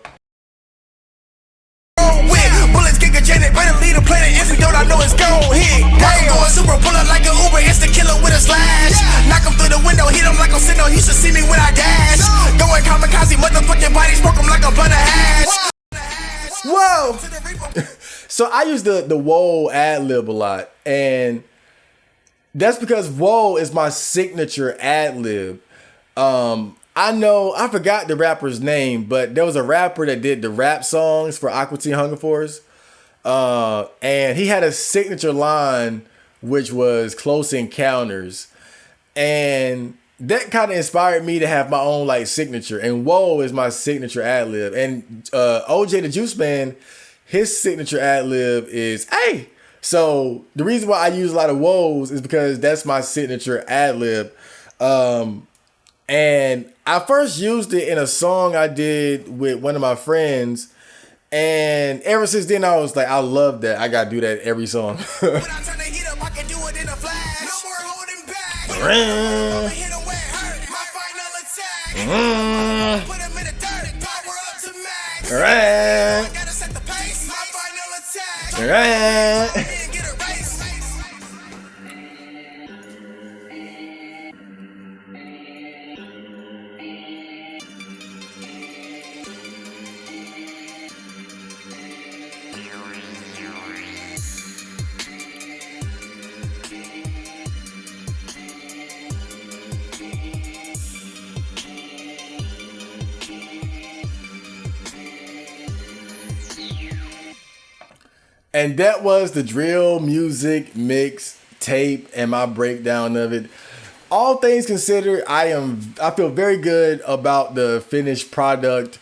Speaker 2: Bullets kick a Janet, better lead a planet. If you don't, I know it's gon' hit. Damn, going super puller like an Uber, it's the killer with a slash. Knock him through the window, hit him like I'm sitting on. You should see me when I dash. Going kamikaze, motherfucking body, smoke him like a blunt of hash.
Speaker 1: whoa. So I use the whoa ad lib a lot, and that's because whoa is my signature ad lib. I forgot the rapper's name, but there was a rapper that did the rap songs for Aqua Teen Hunger Force. And he had a signature line, which was Close Encounters. And that kind of inspired me to have my own like signature. And whoa is my signature ad lib. And OJ the Juice Man, his signature ad lib is hey. So the reason why I use a lot of whoas is because that's my signature ad lib. And I first used it in a song I did with one of my friends. And ever since then, I was like, I love that. I got to do that every song.
Speaker 2: When I turn the heat up, I can do it in a flash. No more holding back. Hit him where it hurt. My final attack. Put him in the dirt. Power up to max. I gotta set the pace. My final attack. Didn't get a race.
Speaker 1: And that was the drill music mix tape and my breakdown of it. All things considered, I feel very good about the finished product.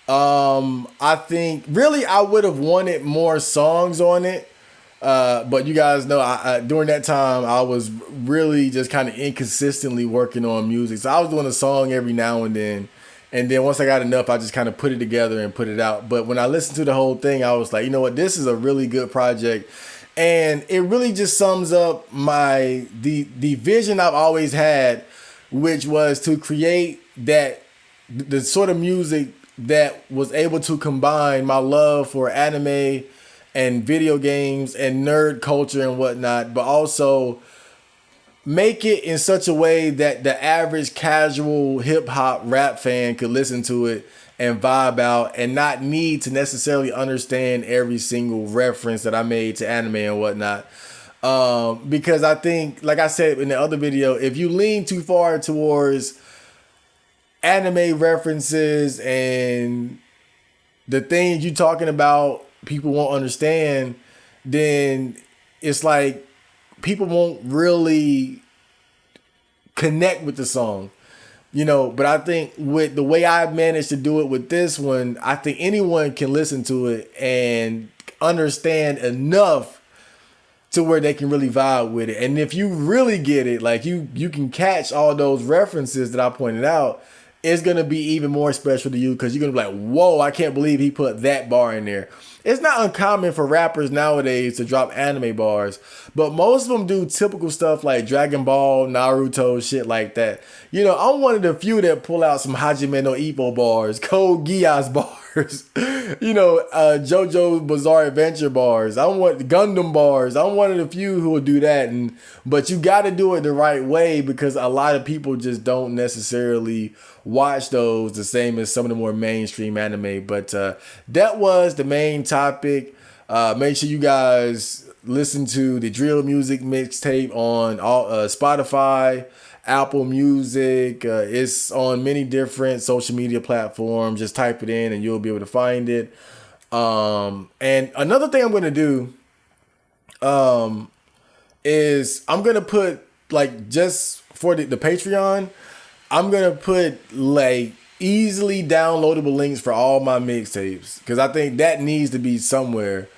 Speaker 1: I think really I would have wanted more songs on it. But you guys know I during that time I was really just kind of inconsistently working on music. So I was doing a song every now and then. And then once I got enough, I just kind of put it together and put it out. But when I listened to the whole thing, I was like, you know what, this is a really good project. And it really just sums up the vision I've always had, which was to create the sort of music that was able to combine my love for anime and video games and nerd culture and whatnot, but also make it in such a way that the average casual hip hop rap fan could listen to it and vibe out and not need to necessarily understand every single reference that I made to anime and whatnot. Because I think, like I said in the other video, if you lean too far towards anime references and the things you're talking about people won't understand, then it's like people won't really connect with the song, you know. But I think with the way I managed to do it with this one, I think anyone can listen to it and understand enough to where they can really vibe with it. And if you really get it, like you can catch all those references that I pointed out, it's going to be even more special to you because you're going to be like, whoa, I can't believe he put that bar in there. It's not uncommon for rappers nowadays to drop anime bars, but most of them do typical stuff like Dragon Ball, Naruto, shit like that. You know, I'm one of the few that pull out some Hajime no Ippo bars, Code Geass bars, you know, JoJo's Bizarre Adventure bars. I want Gundam bars. I'm one of the few who will do that. But you got to do it the right way because a lot of people just don't necessarily watch those the same as some of the more mainstream anime. But that was the main topic. Make sure you guys listen to the drill music mixtape on all Spotify, Apple Music. It's on many different social media platforms. Just type it in and you'll be able to find it. And another thing I'm going to do, is I'm gonna put like just for the Patreon, I'm gonna put like easily downloadable links for all my mixtapes because I think that needs to be somewhere.